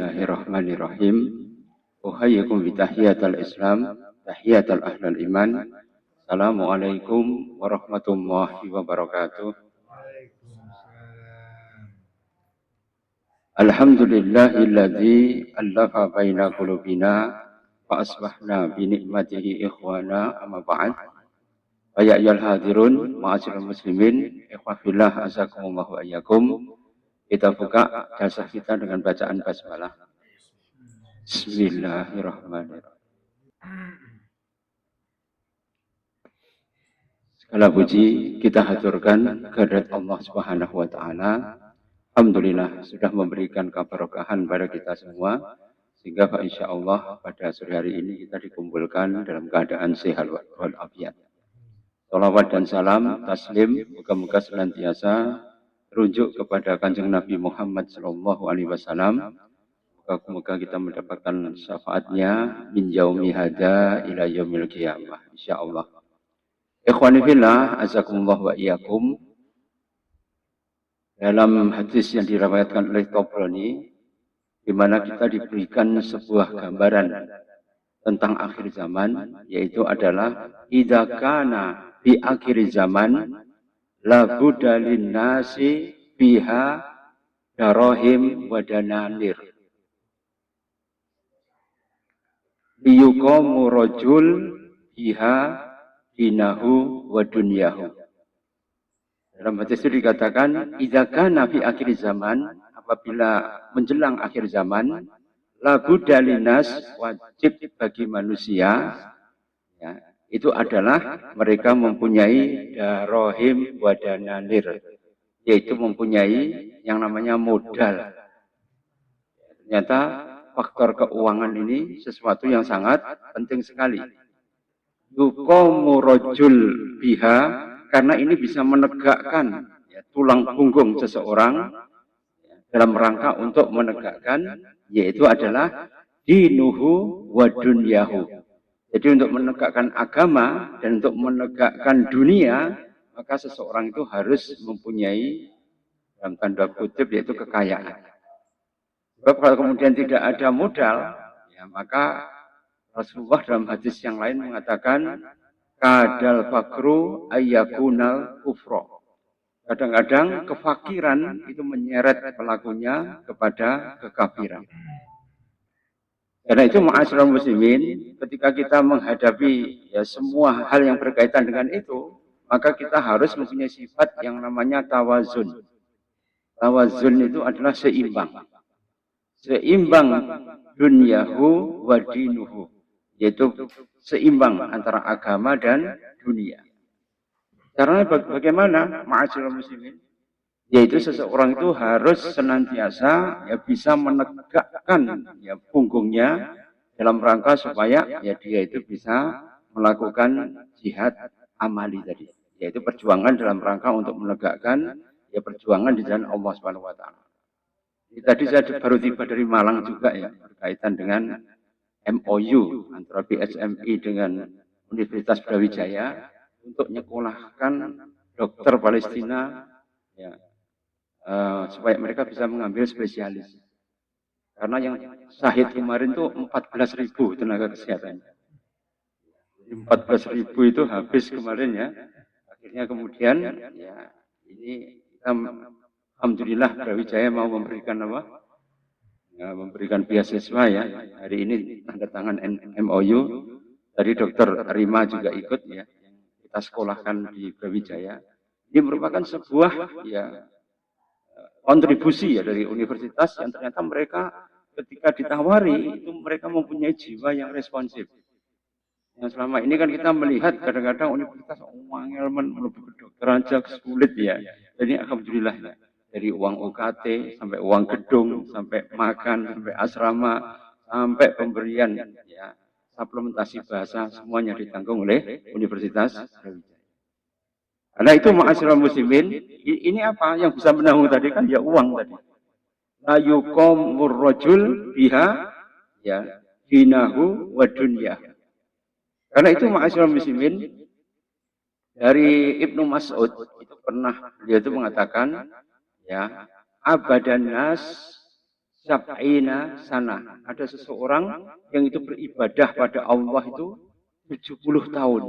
Bismillahirrahmanirrahim. Uhayyikum bitahiyatal Islam, tahiyatal ahlal iman. Assalamualaikum warahmatullahi wabarakatuh. Alhamdulillahilladzi allafa baina qulubina fa asbahna bi ni'matihi ikhwana amma ba'd. Ya ayyuhal hadirun ma'asyiral muslimin, ikhwafillah azakumullah wa iyyakum. Kita buka jasa kita dengan bacaan basmalah. Bismillahirrahmanirrahim. Segala puji kita haturkan kehadirat Allah Subhanahu wa taala. Alhamdulillah sudah memberikan keberkahan pada kita semua sehingga insyaallah pada sore hari ini kita dikumpulkan dalam keadaan sehat walafiat. Salawat dan salam taslim moga-moga senantiasa rujuk kepada Kanjeng Nabi Muhammad sallallahu alaihi wasallam. Moga-moga kita mendapatkan syafaatnya min yaumi hadza ila yaumil qiyamah insyaallah. Ikhwani fillah azakumullah wa iyyakum. Dalam hadis yang diriwayatkan oleh Tabrani, di mana kita diberikan sebuah gambaran tentang akhir zaman, yaitu adalah idza kana bi akhir zaman la budda lin nasi biha darahim wa dananir liyuqamu rajul biha dinahu wa dunyahu. Dalam hadis itu dikatakan idza kana fi akhir zaman, apabila menjelang akhir zaman, la budda linas, wajib bagi manusia, ya, itu adalah mereka mempunyai darahim wa dananir, yaitu mempunyai yang namanya modal. Ternyata faktor keuangan ini sesuatu yang sangat penting sekali. Yuqamu rajul biha, karena ini bisa menegakkan tulang punggung seseorang dalam rangka untuk menegakkan, yaitu adalah dinuhu wa dunyahu. Jadi untuk menegakkan agama dan untuk menegakkan dunia, maka seseorang itu harus mempunyai dalam tanda kutip yaitu kekayaan. Sebab kalau kemudian tidak ada modal, ya, maka Rasulullah dalam hadis yang lain mengatakan kadal fakru ayyakunal kufro. Kadang-kadang kefakiran itu menyeret pelakunya kepada kekafiran. Karena itu ma'asyiral muslimin, ketika kita menghadapi semua hal yang berkaitan dengan itu, maka kita harus mempunyai sifat yang namanya tawazun. Tawazun itu adalah seimbang. Seimbang dunyahu wa dinuhu, yaitu seimbang antara agama dan dunia. Caranya bagaimana ma'asyiral muslimin? Yaitu seseorang itu harus senantiasa bisa menegakkan punggungnya dalam rangka supaya dia itu bisa melakukan jihad amali tadi, yaitu perjuangan dalam rangka untuk menegakkan perjuangan di jalan Allah Subhanahu wa taala. Tadi saya baru tiba dari Malang juga berkaitan dengan MOU antara BSMI dengan Universitas Brawijaya untuk nyekolahkan dokter Palestina supaya mereka bisa mengambil spesialis. Karena yang syahid kemarin itu 14.000 tenaga kesehatan. 14.000 itu habis kemarin ya. Akhirnya kemudian ini kita alhamdulillah Brawijaya mau memberikan apa? Memberikan beasiswa ya. Hari ini tanda tangan MOU. Tadi Dokter Rima juga ikut ya. Kita sekolahkan di Brawijaya. Ini merupakan sebuah kontribusi dari universitas yang ternyata mereka ketika ditawari itu mereka mempunyai jiwa yang responsif. Yang selama ini kan kita melihat kadang-kadang universitas angel menuju kedokteran aja sulit ya. Jadi alhamdulillah dari uang UKT sampai uang gedung sampai makan sampai asrama sampai pemberian suplementasi bahasa semuanya ditanggung oleh Universitas Brawijaya. Karena itu ma'asyiral muslimin, ini apa yang bisa menanggung tadi kan uang tadi. La yuqamur rajul biha dinahu wa dunya. Karena itu ma'asyiral muslimin, dari Ibnu Mas'ud itu pernah dia itu mengatakan abadan nas sab'ina sana. Ada seseorang yang itu beribadah pada Allah itu 70 tahun.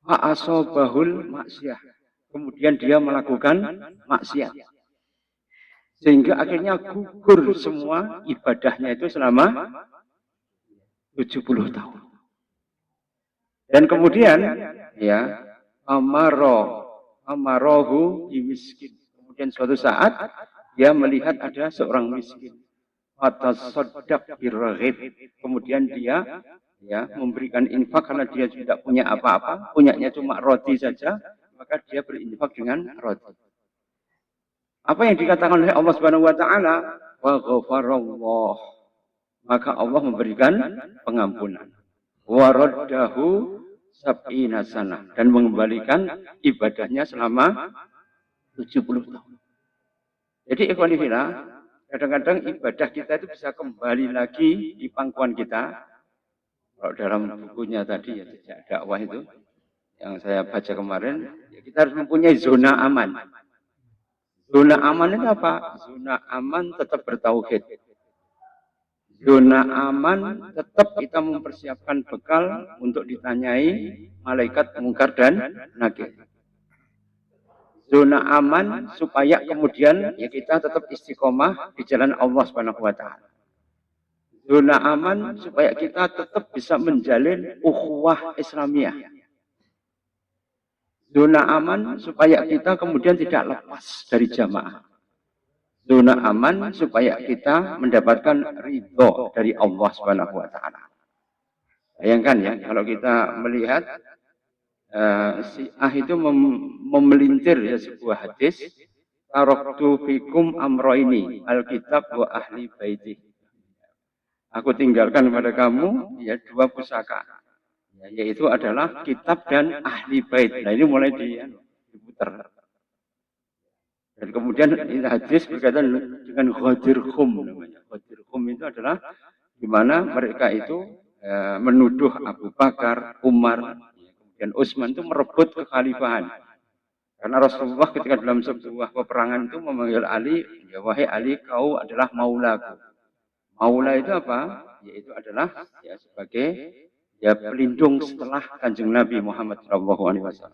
Fa'asobahul maksiyah. Kemudian dia melakukan maksiat. Sehingga akhirnya gugur semua ibadahnya itu selama 70 tahun. Dan kemudian ya amarohu miskin. Kemudian suatu saat dia melihat ada seorang miskin. Fatasaddaq birraghib. Kemudian dia ya memberikan infak karena dia tidak punya apa-apa, punyanya cuma roti saja, maka dia berinfak dengan roti. Apa yang dikatakan oleh Allah Subhanahu wa taala? Wa ghafarallah. Maka Allah memberikan pengampunan. Wa raddahu sab'ina sana, dan mengembalikan ibadahnya selama 70 tahun. Jadi ikhwan fillah, kadang-kadang ibadah kita itu bisa kembali lagi di pangkuan kita. Kalau dalam bukunya tadi ya Jejak Dakwah itu yang saya baca kemarin, ya kita harus mempunyai zona aman. Zona aman itu apa? Zona aman tetap bertauhid. Zona aman tetap kita mempersiapkan bekal untuk ditanyai malaikat mungkar dan nakir. Zona aman supaya kemudian ya kita tetap istiqomah di jalan Allah Subhanahu wa taala. Zona aman supaya kita tetap bisa menjalin ukhuwah Islamiyah. Zona aman supaya kita kemudian tidak lepas dari jamaah. Zona aman supaya kita mendapatkan ridho dari Allah Subhanahu wa taala. Bayangkan ya, kalau kita melihat si itu memelintir ya sebuah hadis, taraktu fikum amroini, alkitab wa ahli baiti. Aku tinggalkan kepada kamu ya dua pusaka, ya, yaitu adalah kitab dan ahli bait. Nah ini mulai diputar. Dan kemudian ini hadis berkaitan dengan Ghadir Khum namanya. Ghadir Khum itu adalah di mana mereka itu menuduh Abu Bakar, Umar, kemudian Utsman itu merebut kekhalifahan. Karena Rasulullah ketika dalam sebuah peperangan itu memanggil Ali, ya wahai Ali, kau adalah maulaku. Maula itu apa? Yaitu adalah ya sebagai ya pelindung setelah Kanjeng Nabi Muhammad SAW.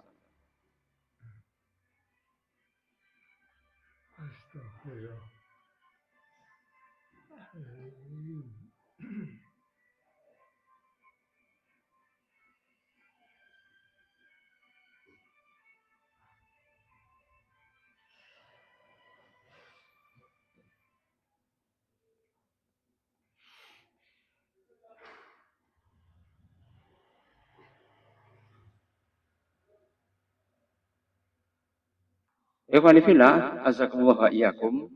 Ikhwanifillah, azakumullah iyakum,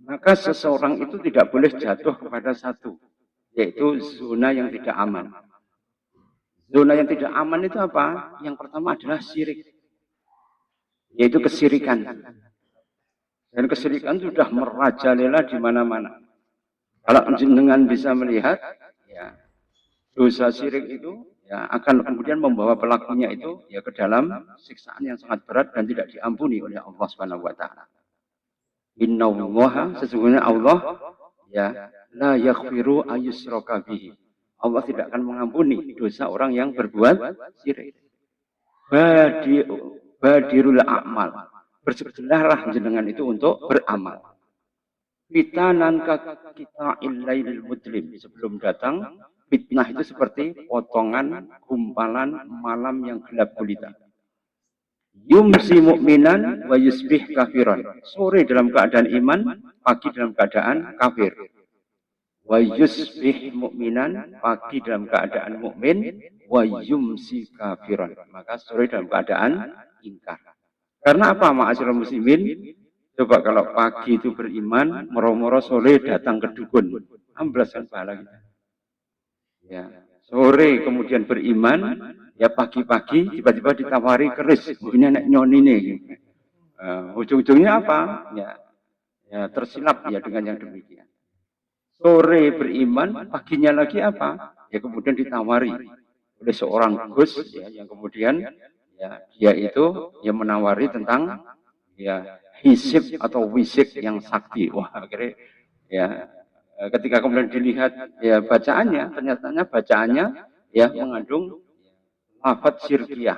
maka seseorang itu tidak boleh jatuh kepada satu, yaitu zona yang tidak aman. Zona yang tidak aman itu apa? Yang pertama adalah syirik, yaitu kesyirikan. Dan kesyirikan sudah merajalela di mana-mana. Kalau jenengan bisa melihat, ya, dosa syirik itu ya akan kemudian membawa pelakunya itu ya ke dalam siksaan yang sangat berat dan tidak diampuni oleh Allah Subhanahu wa taala. Innallaha, sesungguhnya Allah ya la yaghfiru ayyusyraka bihi. Allah tidak akan mengampuni dosa orang yang berbuat syirik. Badirul a'mal. Bersegeralah jenengan itu untuk beramal. Fitanan kita illailil mudlim. Sebelum datang fitnah itu seperti potongan gumpalan malam yang gelap gulita. Yumsi mu'minan wa yusbih kafiran. Sore dalam keadaan iman, pagi dalam keadaan kafir. Wa yusbih mu'minan, pagi dalam keadaan mukmin, wa yumsi kafiran. Maka sore dalam keadaan ingkar. Karena apa ma'asyiral muslimin? Coba kalau pagi itu beriman, moro-moro sore datang ke dukun. Amblas kan pahala kita. Ya, sore kemudian beriman, ya pagi-pagi tiba-tiba ditawari keris, ini anak nyoni nih. Ujung-ujungnya apa? Ya tersilap ya dengan yang demikian. Sore beriman, paginya lagi apa? Ya kemudian ditawari oleh seorang gus, ya, yang kemudian ya dia itu ya menawari tentang ya hisib atau wisik yang sakti. Wah akhirnya Ya, ketika kemudian dilihat ya bacaannya, ternyata bacaannya ya mengandung lafaz syirkiyah.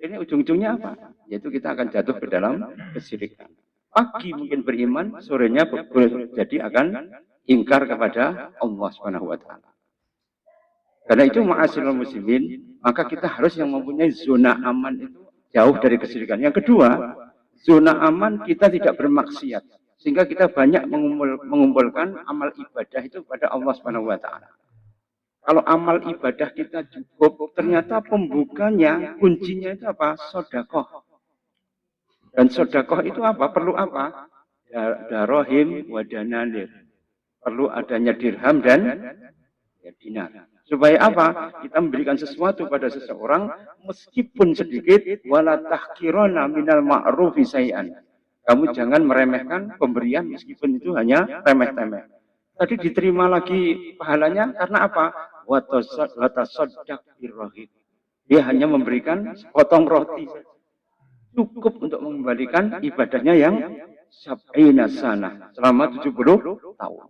Ini ujung-ujungnya apa? Yaitu kita akan jatuh ke dalam kesyirikan. Pagi mungkin beriman, sorenya boleh jadi akan ingkar kepada Allah Subhanahu wa taala. Karena itu ma'asyiral muslimin, maka kita harus yang mempunyai zona aman itu jauh dari kesyirikan. Yang kedua, zona aman kita tidak bermaksiat. Sehingga kita banyak mengumpulkan amal ibadah itu pada Allah Subhanahu wa taala. Kalau amal ibadah kita cukup, ternyata pembukanya, kuncinya itu apa? Sodakoh. Dan sodakoh itu apa? Perlu apa? Darohim wadanalir. Perlu adanya dirham dan dinar. Supaya apa? Kita memberikan sesuatu pada seseorang, meskipun sedikit, wala tahkirona minal ma'rufi say'an. Kamu jangan meremehkan pemberian meskipun itu hanya remeh-temeh. Tadi diterima lagi pahalanya karena apa? Watasodak birrohim. Dia hanya memberikan sepotong roti. Cukup untuk mengembalikan ibadahnya yang sab'ina sana selama 70 tahun.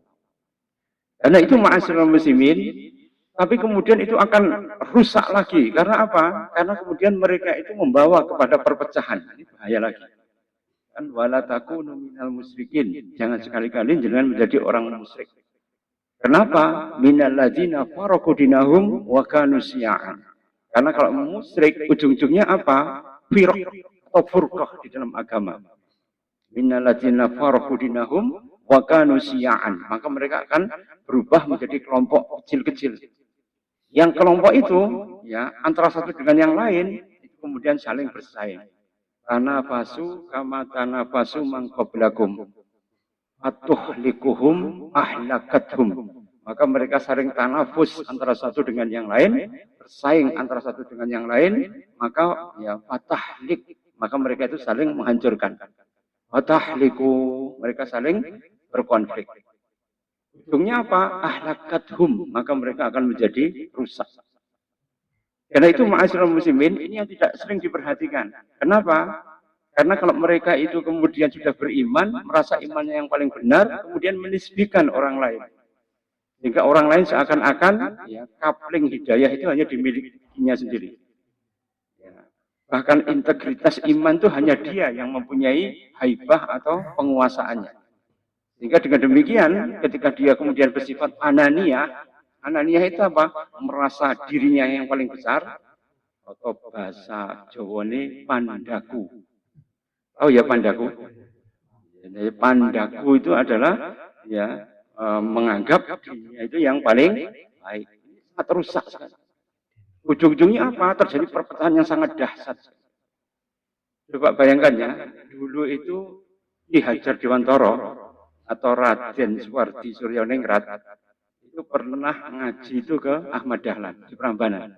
Karena itu ma'asyiral muslimin, tapi kemudian itu akan rusak lagi. Karena apa? Karena kemudian mereka itu membawa kepada perpecahan. Ini bahaya lagi. Kan wala takunu minal musyrikin. Jangan sekali-kali jangan menjadi orang musyrik. Kenapa? Minal ladzina faraqu dinahum wa kanu syi'an. Karena kalau musyrik ujung-ujungnya apa? Firq atau furqah di dalam agama. Minal ladzina faraqu dinahum wa kanu syi'an. Maka mereka akan berubah menjadi kelompok kecil-kecil. Yang kelompok itu ya antara satu dengan yang lain itu kemudian saling bersaing. Tanafasu kama tanafasu man qablakum. Atuhlikuhum ahlakathum. Maka mereka saling tanafus antara satu dengan yang lain, bersaing antara satu dengan yang lain, maka ya fatahlik, maka mereka itu saling menghancurkan. Fatahliku, mereka saling berkonflik. Ujungnya apa? Ahlakathum, maka mereka akan menjadi rusak. Karena itu ma'asyiral muslimin, ini yang tidak sering diperhatikan. Kenapa? Karena kalau mereka itu kemudian sudah beriman, merasa imannya yang paling benar, kemudian menisbikan orang lain. Sehingga orang lain seakan-akan ya, kapling hidayah itu hanya dimilikinya sendiri. Ya. Bahkan integritas iman itu hanya dia yang mempunyai haibah atau penguasaannya. Sehingga dengan demikian, ketika dia kemudian bersifat ananiyah, ananiyah itu apa? Merasa dirinya yang paling besar, atau bahasa Jawane pandaku. Oh ya pandaku. Jadi pandaku itu adalah ya menganggap dirinya itu yang paling baik. Sangat rusak sekali. Ujung-ujungnya apa? Terjadi perpecahan yang sangat dahsyat. Coba bayangkan ya, dulu itu Ki Hajar Dewantara atau Raden Suwardi Suryaningrat itu pernah ngaji itu ke Ahmad Dahlan di Prambanan.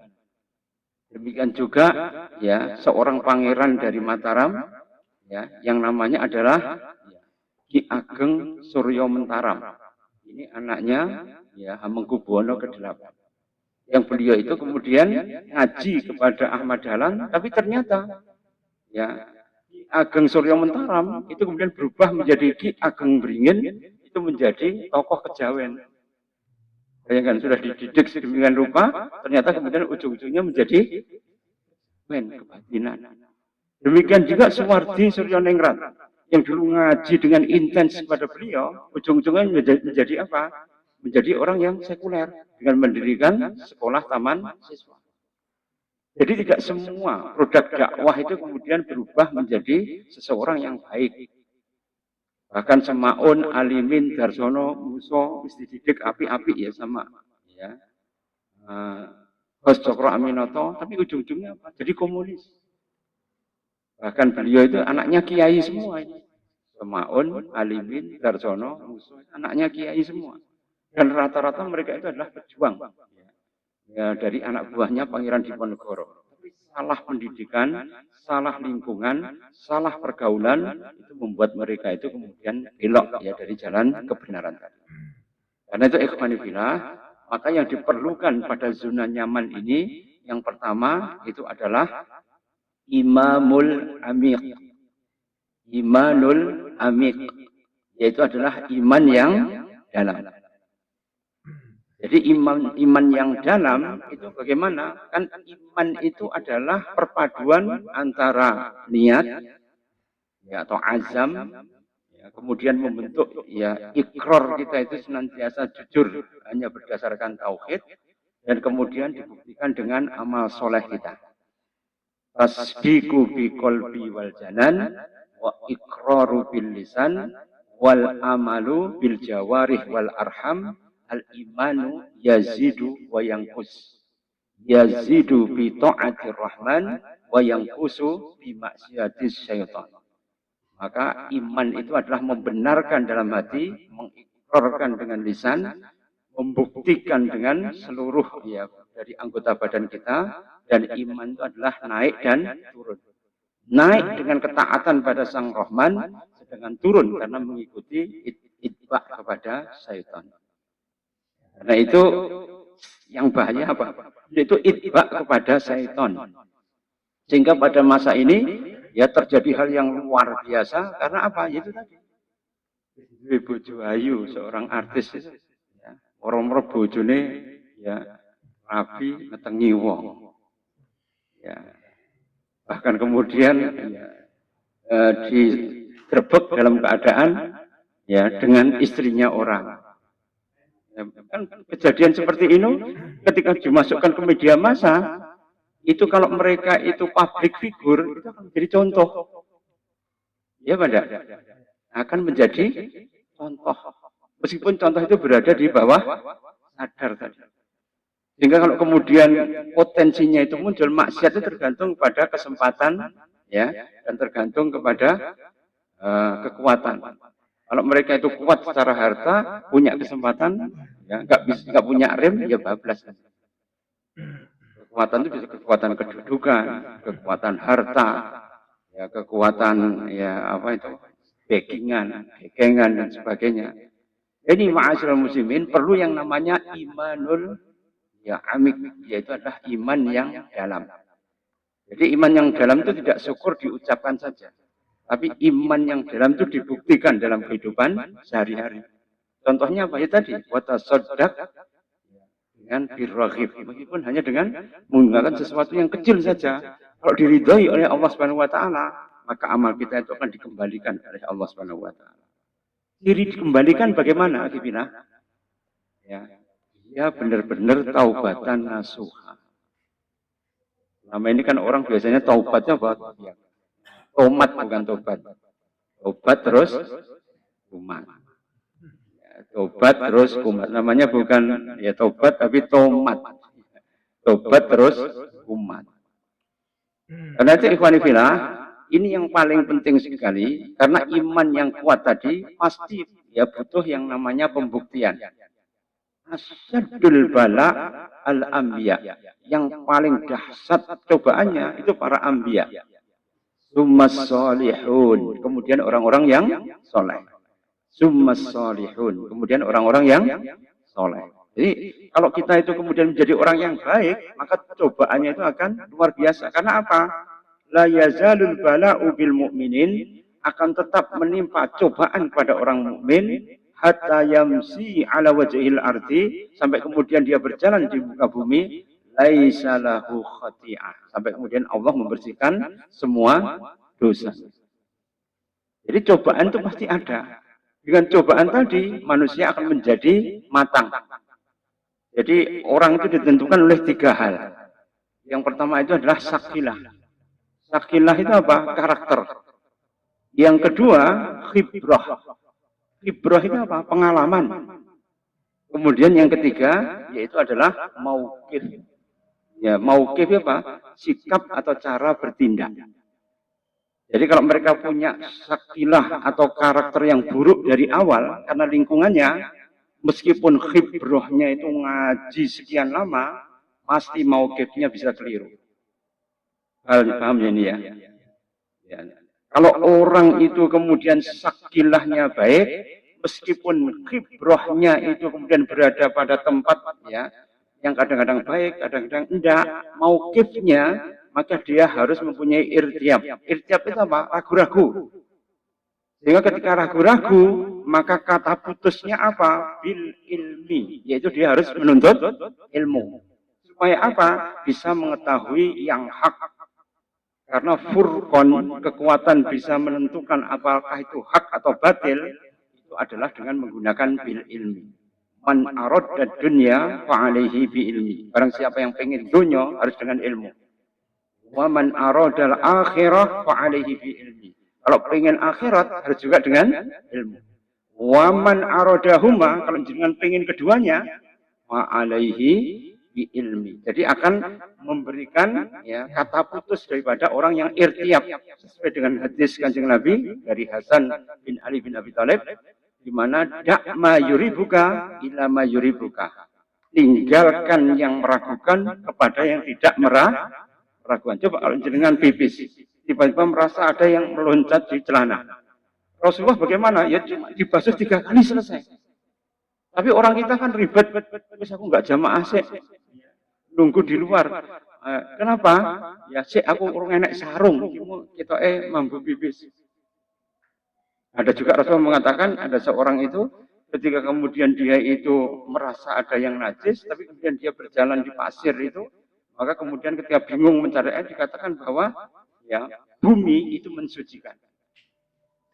Demikian juga ya seorang pangeran dari Mataram ya, yang namanya adalah Ki Ageng Suryo Mentaram. Ini anaknya ya Hamengkubuwono ke-8. Yang beliau itu kemudian ngaji kepada Ahmad Dahlan, tapi ternyata ya Ki Ageng Suryo Mentaram itu kemudian berubah menjadi Ki Ageng Beringin, itu menjadi tokoh kejawen. Bayangkan sudah dididik sedemikian rupa, ternyata kemudian ujung-ujungnya menjadi kebatinan. Demikian juga Suwardi Suryaningrat yang dulu ngaji dengan intens kepada beliau, ujung-ujungnya menjadi apa? Menjadi orang yang sekuler dengan mendirikan sekolah taman siswa. Jadi tidak semua produk dakwah itu kemudian berubah menjadi seseorang yang baik. Bahkan Semaun, Alimin, Darsono, Muso, mesti didik api-api ya sama. Ya. Bos Cokro Aminoto, tapi ujung-ujungnya apa? Jadi komunis. Bahkan beliau itu anaknya kiai semua. Semaun, Alimin, Darsono, Muso, anaknya kiai semua. Dan rata-rata mereka itu adalah pejuang. Ya, dari anak buahnya Pangeran Diponegoro. Tapi salah pendidikan, salah lingkungan, salah pergaulan itu membuat mereka itu kemudian belok ya dari jalan kebenaran tadi. Karena itu ikhwani fillah, maka yang diperlukan pada zona nyaman ini yang pertama itu adalah imamul amiq. Imanul amiq, yaitu adalah iman yang dalam. Jadi iman yang dalam itu bagaimana? Kan iman itu adalah perpaduan antara niat ya, atau azam, ya, kemudian membentuk ya ikrar kita itu senantiasa jujur hanya berdasarkan tauhid, dan kemudian dibuktikan dengan amal soleh kita. Tasdiqu bi qalbi wal janan wa iqraru bil lisan wal amalu bil jawarih wal arham. Al imanu yazidu wa yanqus. Yazidu bi ta'atir rahman wa yanqusu bi maksiatis syaitan. Maka iman itu adalah membenarkan dalam hati, mengikrarkan dengan lisan, membuktikan dengan seluruh ya dari anggota badan kita, dan iman itu adalah naik dan turun. Naik dengan ketaatan pada Sang Rahman, sedangkan turun karena mengikuti itba kepada syaitan. Karena itu yang bahaya apa? Itu itba kepada syaitan. Sehingga pada masa ini ya terjadi hal yang luar biasa karena apa? Itu tadi. Bojo Ayu, seorang artis itu. Ya, orang-orang bojone ya rapi ngetengi wong. Ya. Bahkan kemudian ya, digerebek dalam keadaan ya dengan istrinya orang. Ya, kan kejadian seperti ini ketika dimasukkan ke media massa, itu kalau mereka itu public figure, itu akan menjadi contoh. Ya, Pak? Akan menjadi contoh. Meskipun contoh itu berada di bawah sadar tadi. Sehingga kalau kemudian potensinya itu muncul, maksiat itu tergantung pada kesempatan, ya, dan tergantung kepada kekuatan. Kalau mereka itu kuat secara harta, punya kesempatan, ya, nggak punya rem, ya bablas. Kekuatan itu bisa kekuatan kedudukan, kekuatan harta, ya, kekuatan ya apa itu, backingan, dan sebagainya. Ini ma'asyiral muslimin perlu yang namanya imanul ya amik, yaitu adalah iman yang dalam. Jadi iman yang dalam itu tidak syukur diucapkan saja, tapi iman yang dalam itu dibuktikan dalam kehidupan sehari-hari. Contohnya apa ya tadi? Watasaddaq dengan birraghib, meskipun hanya dengan menggunakan sesuatu yang kecil saja. Kalau diridhoi oleh Allah Subhanahu wa taala, maka amal kita itu akan dikembalikan oleh Allah Subhanahu wa taala. Diri dikembalikan bagaimana, Akibina? Ya benar-benar taubatan nasuha. Lama ini kan orang biasanya taubatnya apa? Tomat bukan tobat. Tobat terus kumat. Ya, tobat terus kumat. Namanya bukan ya tobat tapi tomat. Tobat terus kumat. Karena itu ikhwan fillah, ini yang paling penting sekali, karena iman yang kuat tadi pasti ya butuh yang namanya pembuktian. Asyadul bala al-anbiya. Yang paling dahsyat cobaannya itu para anbiya. Summas salihun, kemudian orang-orang yang soleh. Summas salihun, kemudian orang-orang yang soleh. Jadi kalau kita itu kemudian menjadi orang yang baik, maka cobaannya itu akan luar biasa. Karena apa? La yazalul bala'u bil mu'minin, akan tetap menimpa cobaan pada orang mukmin hatta yamsi ala wajhil ardi, sampai kemudian dia berjalan di muka bumi, laisa lahu khati'ah, sampai kemudian Allah membersihkan semua dosa. Jadi cobaan itu pasti ada. Dengan cobaan tadi manusia akan menjadi matang. Jadi orang itu ditentukan oleh 3 hal. Yang pertama itu adalah sakilah. Sakilah itu apa? Karakter. Yang kedua khibrah. Khibrah itu apa? Pengalaman. Kemudian yang ketiga yaitu adalah mauqif. Ya, mauqif apa? Sikap atau cara bertindak. Jadi kalau mereka punya sakilah atau karakter yang buruk dari awal karena lingkungannya, meskipun khibrahnya itu ngaji sekian lama, pasti mauqifnya bisa keliru. Paham ya ini ya? Ya. Kalau orang itu kemudian sakilahnya baik, meskipun khibrahnya itu kemudian berada pada tempat ya yang kadang-kadang baik, kadang-kadang enggak, mauqifnya, maka dia harus mempunyai irtiab. Irtiab itu apa? Ragu-ragu. Sehingga ketika ragu-ragu, maka kata putusnya apa? Bil ilmi, yaitu dia harus menuntut ilmu. Supaya apa? Bisa mengetahui yang hak. Karena furqon, kekuatan bisa menentukan apakah itu hak atau batil, itu adalah dengan menggunakan bil ilmi. Man aradda dunya fa'alaihi bi ilmi. Barang siapa yang pengen dunia harus dengan ilmu. Wa man aradal akhirah fa'alaihi bi ilmi. Kalau pengen akhirat harus juga dengan ilmu. Wa man aradahuma, kalau jangan pengen keduanya, fa'alaihi bi ilmi. Jadi akan memberikan ya kata putus daripada orang yang irtiyab sesuai dengan hadis Kanjeng Nabi dari Hasan bin Ali bin Abi Thalib, di mana dak ma yuribuka ila ma yuribuka. Tinggalkan yang meragukan kepada yang tidak meragukan. Coba kalau jenengan pipis, tiba-tiba merasa ada yang meloncat di celana. Rasulullah bagaimana? Ya cuma dibasuh 3 kali selesai. Tapi orang kita kan ribet, terus aku nggak jamaah sih, nunggu di luar. Kenapa? Ya sih aku orang enek sarung, kita mampu pipis. Ada juga Rasul mengatakan ada seorang itu ketika kemudian dia itu merasa ada yang najis, tapi kemudian dia berjalan di pasir itu, maka kemudian ketika bingung mencari air dikatakan bahwa ya bumi itu mensucikan.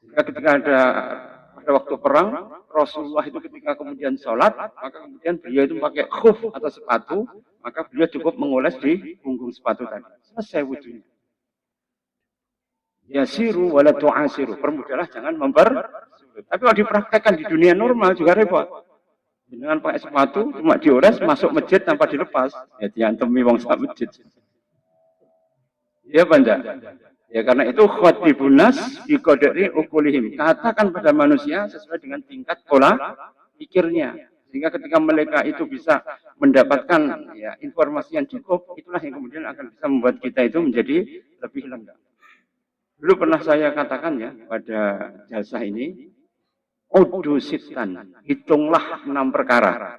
Ketika pada waktu perang, Rasulullah itu ketika kemudian sholat, maka kemudian beliau itu pakai khuf atau sepatu, maka beliau cukup mengoles di punggung sepatu tadi. Selesai wudhunya. Yasiru wala tu'asiru. Permudahlah, jangan mempersulit. Tapi kalau dipraktekkan di dunia normal juga repot. Dengan pakai sepatu, cuma dioles, masuk masjid tanpa dilepas. Ya diantemi wong sak masjid. Ya benda. Ya karena itu khatibun nas bi qadri uqulihim. Katakan pada manusia sesuai dengan tingkat pola pikirnya. Sehingga ketika mereka itu bisa mendapatkan ya informasi yang cukup, itulah yang kemudian akan bisa membuat kita itu menjadi lebih lengkap. Dulu pernah saya katakan ya pada jasa ini, udu sitan, hitunglah 6 perkara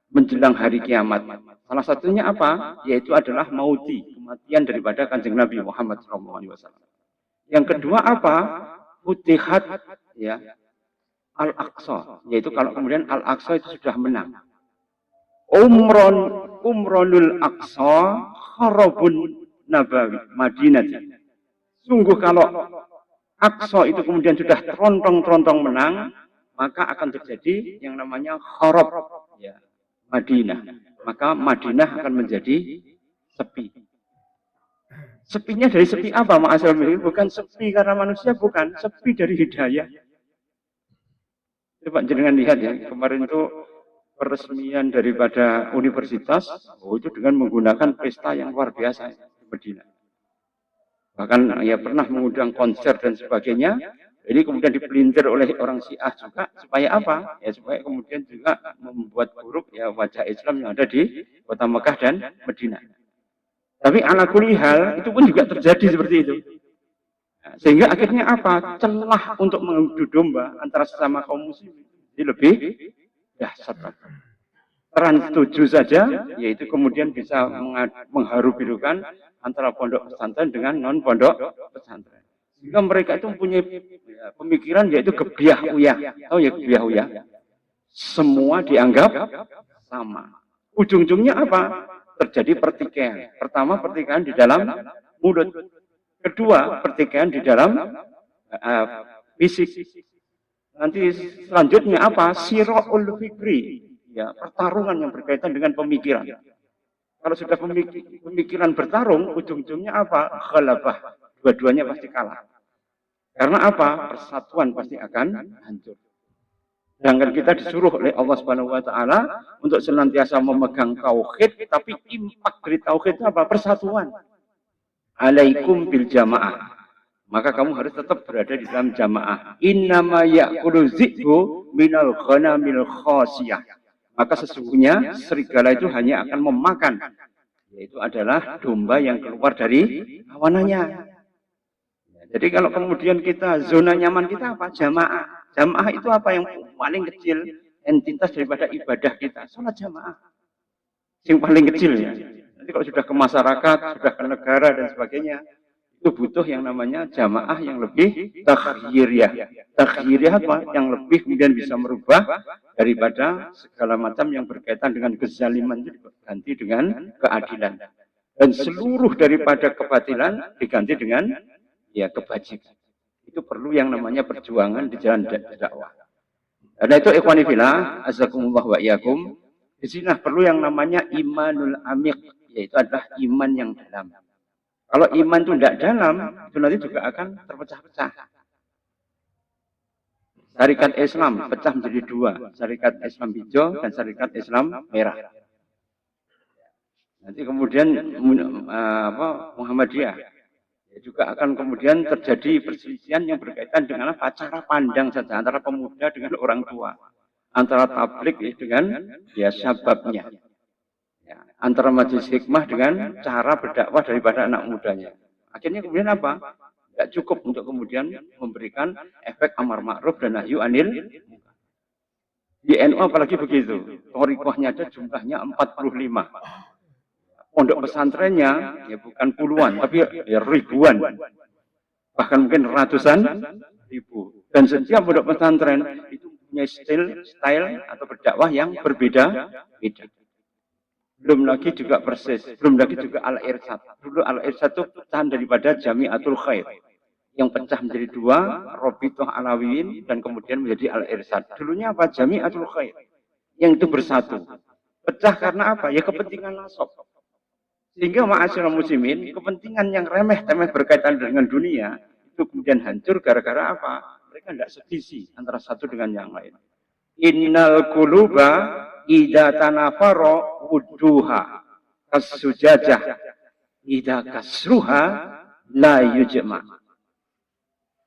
menjelang hari kiamat. Salah satunya apa? Yaitu adalah mauti, kematian daripada Kanjeng Nabi Muhammad SAW. Yang kedua apa? Futihat ya Al-Aqsa, yaitu kalau kemudian Al-Aqsa itu sudah menang. Umronul Aqsa kharabun Nabawi Madinah. Sungguh kalau Aqsa itu kemudian sudah terontong-terontong menang, maka akan terjadi yang namanya kharab ya Madinah. Maka Madinah akan menjadi sepi. Sepinya dari sepi apa, ma'asal? Bukan sepi karena manusia, bukan. Sepi dari hidayah. Coba jangan lihat ya, kemarin itu peresmian daripada universitas, itu dengan menggunakan pesta yang luar biasa di Madinah. Bahkan ya pernah mengundang konser dan sebagainya. Ini kemudian dipelintir oleh orang Syiah juga, supaya apa? Ya supaya kemudian juga membuat buruk ya wajah Islam yang ada di kota Mekah dan Madinah. Tapi ala kulli hal itu pun juga terjadi seperti itu. Nah, sehingga akhirnya apa? Celah untuk mengadu domba antara sesama kaum muslim ini lebih dahsyat. Trans 7 saja, yaitu kemudian bisa mengharu-birukan antara pondok pesantren dengan non pondok pesantren. Sehingga mereka itu mempunyai pemikiran yaitu gebiah uyah. Tahu ya gebiah uyah? Semua dianggap sama. Ujung-ujungnya apa? Terjadi pertikaian. Pertama pertikaian di dalam mulut. Kedua pertikaian di dalam fisik. Nanti selanjutnya apa? Sira'ul fikri. Ya, pertarungan yang berkaitan dengan pemikiran. Kalau sudah pemikiran bertarung, ujung-ujungnya apa? Khalabah. Dua-duanya pasti kalah. Karena apa? Persatuan pasti akan hancur. Sedangkan kita disuruh oleh Allah Subhanahu wa taala untuk senantiasa memegang tauhid, tapi impak dari tauhid itu apa? Persatuan. Alaikum bil jamaah. Maka kamu harus tetap berada di dalam jamaah. Innama ya'kulu dzi'bu minal ghanamil khasiyah. Maka sesungguhnya serigala itu hanya akan memakan, yaitu adalah domba yang keluar dari kawanannya. Jadi kalau kemudian kita, zona nyaman kita apa? Jamaah. Jamaah itu apa? Yang paling kecil entitas daripada ibadah kita. Sholat jamaah. Yang paling kecil ya. Nanti kalau sudah ke masyarakat, sudah ke negara dan sebagainya, itu Itu butuh yang namanya jamaah yang lebih takhyiriyah. Takhyiriyah apa? Yang lebih kemudian bisa merubah daripada segala macam yang berkaitan dengan kezaliman itu diganti dengan keadilan. Dan seluruh daripada kebatilan diganti dengan ya kebajikan. Itu perlu yang namanya perjuangan di jalan dakwah. Karena itu ikhwani fillah, azakumullah wa iyyakum. Di sini perlu yang namanya imanul amik, yaitu adalah iman yang dalam. Kalau iman itu tidak dalam, itu nanti juga akan terpecah-pecah. Syarikat Islam pecah menjadi dua, syarikat Islam hijau dan syarikat Islam merah. Nanti kemudian Muhammadiyah juga akan kemudian terjadi perselisihan yang berkaitan dengan apa? Cara pandang saja antara pemuda dengan orang tua, antara tablik dengan ya syababnya. Ya, antara majelis hikmah dengan cara berdakwah daripada anak mudanya. Akhirnya kemudian apa? Tidak cukup untuk kemudian memberikan efek amar ma'ruf dan nahyu anil. Di NU apalagi begitu. Thariqahnya ada jumlahnya 45. Pondok pesantrennya ya bukan puluhan, tapi ya ribuan. Bahkan mungkin ratusan ribu. Dan setiap pondok pesantren itu punya style atau berdakwah yang berbeda-beda. Belum lagi juga persis, belum lagi juga al-irsad. Dulu al-irsad itu pecahan daripada Jami'atul Khair. Yang pecah menjadi dua, Robitoh Alawiyin dan kemudian menjadi al-irsad. Dulunya apa? Jami'atul Khair. Yang itu bersatu. Pecah karena apa? Ya kepentingan nasab. Sehingga ma'asyiral muslimin, kepentingan yang remeh-temeh berkaitan dengan dunia, itu kemudian hancur gara-gara apa? Mereka tidak sevisi antara satu dengan yang lain. Innal quluba idza tanafara wuduha kasujajah idza kasruha la yujma.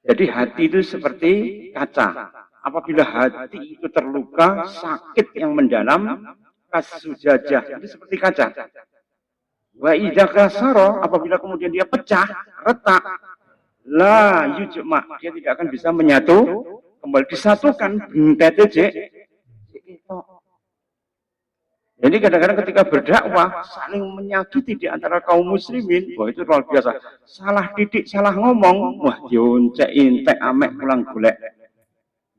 Jadi hati itu seperti kaca. Apabila hati itu terluka, sakit yang mendalam, kasujajah itu seperti kaca. Wa idza kasara, apabila kemudian dia pecah, retak, la yujma, dia tidak akan bisa menyatu, kembali disatukan bentet. Jadi kadang-kadang ketika berdakwah saling menyakiti di antara kaum muslimin, wah itu luar biasa. Salah didik, salah ngomong, wah dioncek intek amek pulang golek.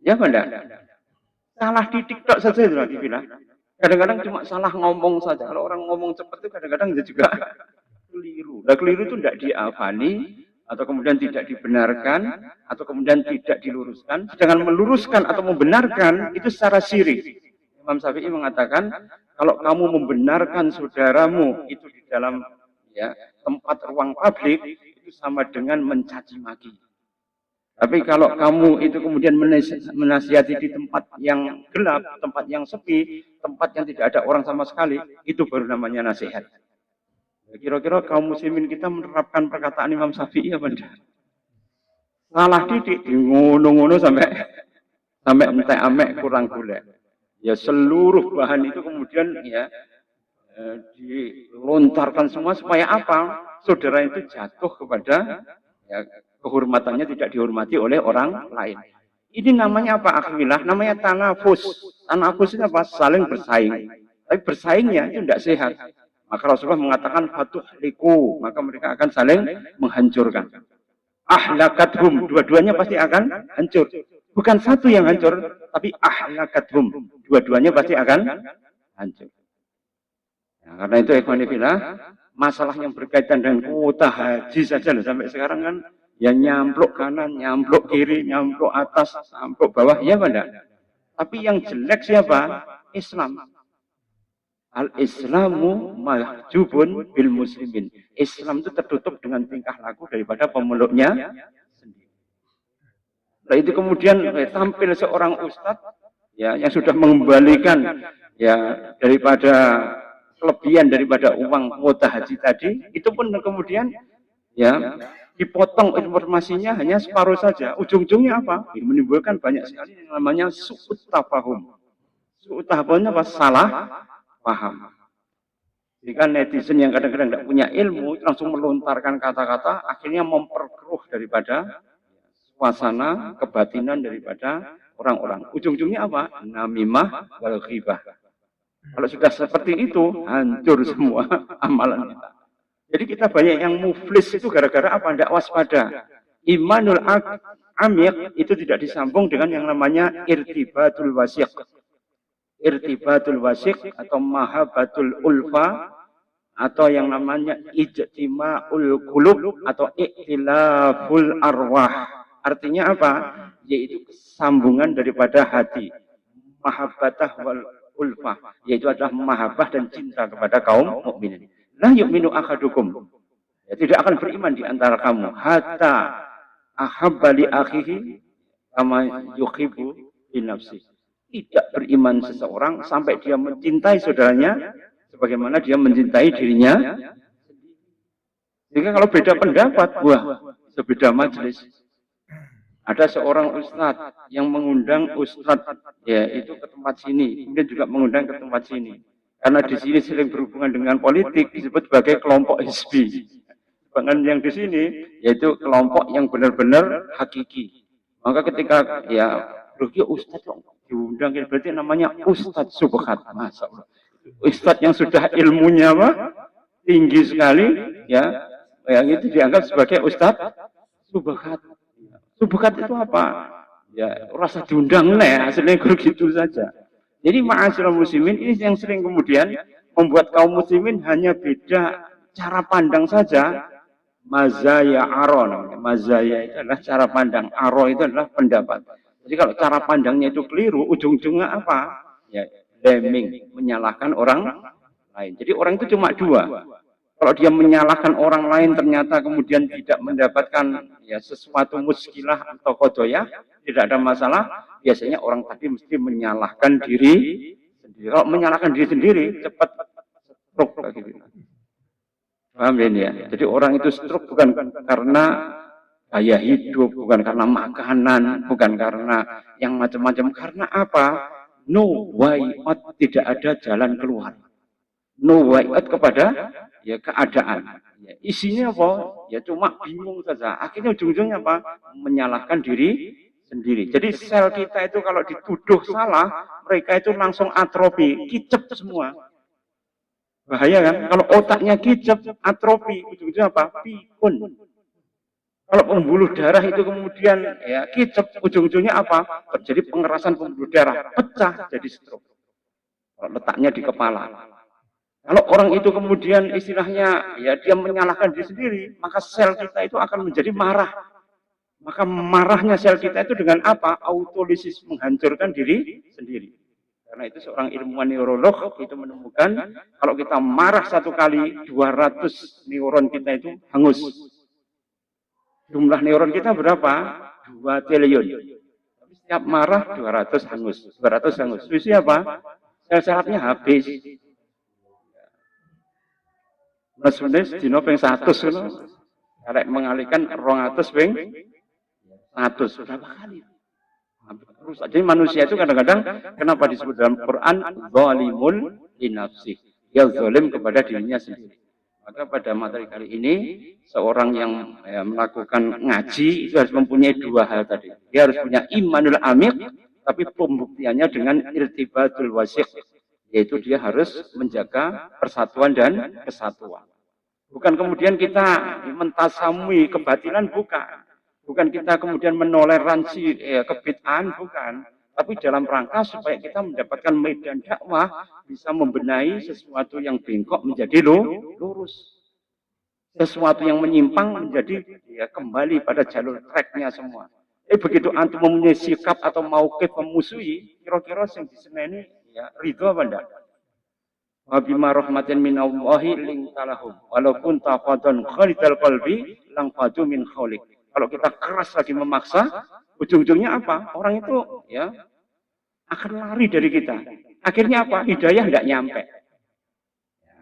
Ya benda. Salah didik tok saja itu dibilang. Kadang-kadang cuma salah ngomong saja. Kalau orang ngomong cepat itu kadang-kadang juga keliru. Nah keliru itu tidak diafani atau kemudian tidak dibenarkan atau kemudian tidak diluruskan. Sedangkan meluruskan atau membenarkan itu secara syirik. Imam Syafi'i mengatakan kalau kamu membenarkan saudaramu itu di dalam ya tempat ruang publik itu sama dengan mencaci maki. Tapi kalau kamu itu kemudian menasihati di tempat yang gelap, tempat yang sepi, tempat yang tidak ada orang sama sekali, itu baru namanya nasihat. Kira-kira kaum muslimin kita menerapkan perkataan Imam Syafi'i apa enggak? Salah didik, ngono-ngono sampai entek amek kurang gula. Ya seluruh bahan itu kemudian ya dilontarkan semua supaya apa? Saudara itu jatuh kepada ya, kehormatannya tidak dihormati oleh orang lain. Ini namanya apa akhwillah? Namanya tanafus. Tanafus itu apa? Saling bersaing. Tapi bersaingnya itu tidak sehat. Maka Rasulullah mengatakan fatuhliku, maka mereka akan saling menghancurkan. Ahlakathum, dua-duanya pasti akan hancur. Bukan satu yang hancur, tapi ahlakathum. Dua-duanya pasti akan hancur. Nah, karena itu ikhwan fillah, masalah yang berkaitan dengan kuota haji saja loh, sampai sekarang kan ya nyampluk kanan, nyampluk kiri, nyampluk atas, nyampluk bawah, ya pada. Tapi yang jelek siapa? Islam. Al-Islamu mahjubun bil muslimin. Islam itu tertutup dengan tingkah laku daripada pemeluknya sendiri. Nah, itu kemudian tampil seorang ustadz ya yang sudah mengembalikan ya daripada kelebihan daripada uang kuota haji tadi, itu pun kemudian ya dipotong informasinya hanya separuh saja. Ujung-ujungnya apa? Ini menimbulkan banyak sekali yang namanya su'ut tafahum. Su'ut tafahumnya apa? Salah paham. Jika netizen yang kadang-kadang tidak punya ilmu langsung melontarkan kata-kata, akhirnya memperkeruh daripada suasana kebatinan daripada orang-orang. Ujung-ujungnya apa? Namimah wal ghibah. Kalau sudah seperti itu, hancur semua amalan kita. Jadi kita banyak yang muflis itu gara-gara apa? Tidak waspada. Imanul amir itu tidak disambung dengan yang namanya irtibatul wasiq. Irtibatul wasiq atau mahabbatul ulfa atau yang namanya ijtima'ul qulub atau iktilaful arwah. Artinya apa? Yaitu sambungan daripada hati. Mahabbatah wal ulfah, yaitu adalah mahabbah dan cinta kepada kaum mukminin. La yu'minu ahadukum. Ya, tidak akan beriman di antara kamu hatta ahabba li akhihi kama yuhibbu li nafsi. Tidak beriman seseorang sampai dia mencintai saudaranya sebagaimana dia mencintai dirinya. Jika kalau beda pendapat, wah, sebeda majelis. Ada seorang ustadz yang mengundang ustadz ya itu ke tempat sini, kemudian juga mengundang ke tempat sini. Karena di sini sering berhubungan dengan politik disebut sebagai kelompok hizbi. Sedangkan yang di sini yaitu kelompok yang benar-benar hakiki. Maka ketika ya ustadz diundang berarti namanya ustadz subhat. Masya Allah. Ustadz yang sudah ilmunya apa? Tinggi sekali ya, yang itu dianggap sebagai ustadz subhat. Subhat itu apa? Ya, rasa diundang hasilnya gitu saja. Jadi ma'asyiral muslimin ini yang sering kemudian membuat kaum muslimin hanya beda cara pandang saja. Mazaya aro namanya. Mazaya itu adalah cara pandang, aro itu adalah pendapat. Jadi kalau cara pandangnya itu keliru, ujung-ujungnya apa? Ya, blaming, menyalahkan orang lain. Jadi orang itu cuma dua. Kalau dia menyalahkan orang lain ternyata kemudian tidak mendapatkan ya sesuatu muskilah atau kodoyah, tidak ada masalah. Biasanya orang tadi mesti menyalahkan diri sendiri. Kalau menyalahkan diri sendiri, cepat stroke gitu. Paham ya? Jadi orang itu stroke bukan karena gaya hidup, bukan karena makanan, bukan karena yang macam-macam. Karena apa? No way out, tidak ada jalan keluar. No way out kepada ya keadaan. Ya, isinya apa? Ya cuma bingung saja. Akhirnya ujung-ujungnya apa? Menyalahkan diri sendiri. Jadi sel kita itu kalau dituduh salah, mereka itu langsung atrofi, kicep semua. Bahaya kan? Kalau otaknya kicep, atrofi, ujung-ujungnya apa? Pikun. Kalau pembuluh darah itu kemudian ya kicep, ujung-ujungnya apa? Terjadi pengerasan pembuluh darah, pecah jadi stroke. Kalau letaknya di kepala. Kalau orang itu kemudian istilahnya ya dia menyalahkan diri sendiri, maka sel kita itu akan menjadi marah. Maka marahnya sel kita itu dengan apa? Autolisis, menghancurkan diri sendiri. Karena itu seorang ilmuwan neurolog itu menemukan kalau kita marah satu kali 200 neuron kita itu hangus. Jumlah neuron kita berapa? 2 triliun. Setiap marah 200 hangus. 200 hangus. Itu apa? Sel sarafnya habis. Mesune dina ping 100 ngono. Arek mengalihkan 200 ping 100 berapa kali? Rusak. Jadi manusia itu kadang-kadang kenapa disebut dalam Quran zalimun linafsih. Dia zalim kepada dirinya sendiri. Maka pada materi kali ini seorang yang melakukan ngaji itu harus mempunyai dua hal tadi. Dia harus punya imanul amir, tapi pembuktiannya dengan irtibatul wasiq, yaitu dia harus menjaga persatuan dan kesatuan. Bukan kemudian kita mentasamui kebatilan, bukan. Bukan kita kemudian menoleransi kebid'ahan, bukan. Tapi dalam rangka supaya kita mendapatkan medan dakwah, bisa membenahi sesuatu yang bengkok menjadi lurus. Sesuatu yang menyimpang menjadi ya, kembali pada jalur tracknya semua. Begitu antum mempunyai sikap atau mauqif memusuhi, kira-kira yang diseneni ya ridho apa enggak? Wabima rahmatin minallahi lintalahum walaupun tafadun khalidal qalbi lang fadu min khawlik. Kalau kita keras lagi memaksa, ujung-ujungnya apa? Orang itu ya akan lari dari kita. Akhirnya apa? Hidayah enggak nyampe.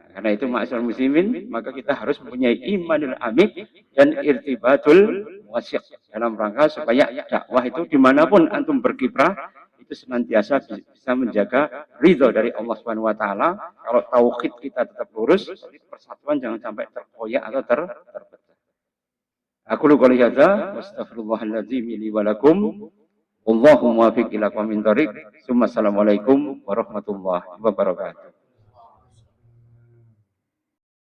Karena itu ma'asyiral muslimin, maka kita harus mempunyai imanul amik dan irtibatul wasiq dalam rangka supaya dakwah itu dimanapun antum berkiprah itu senantiasa bisa menjaga ridho dari Allah Subhanahu wa taala. Kalau tauhid kita tetap lurus, persatuan jangan sampai terkoyak atau terpecah. Aku qouli hadza wa astaghfirullahaladzim li wa lakum. Wallahu muwaffiq ila aqwamit thoriq. Assalamualaikum warahmatullahi wabarakatuh.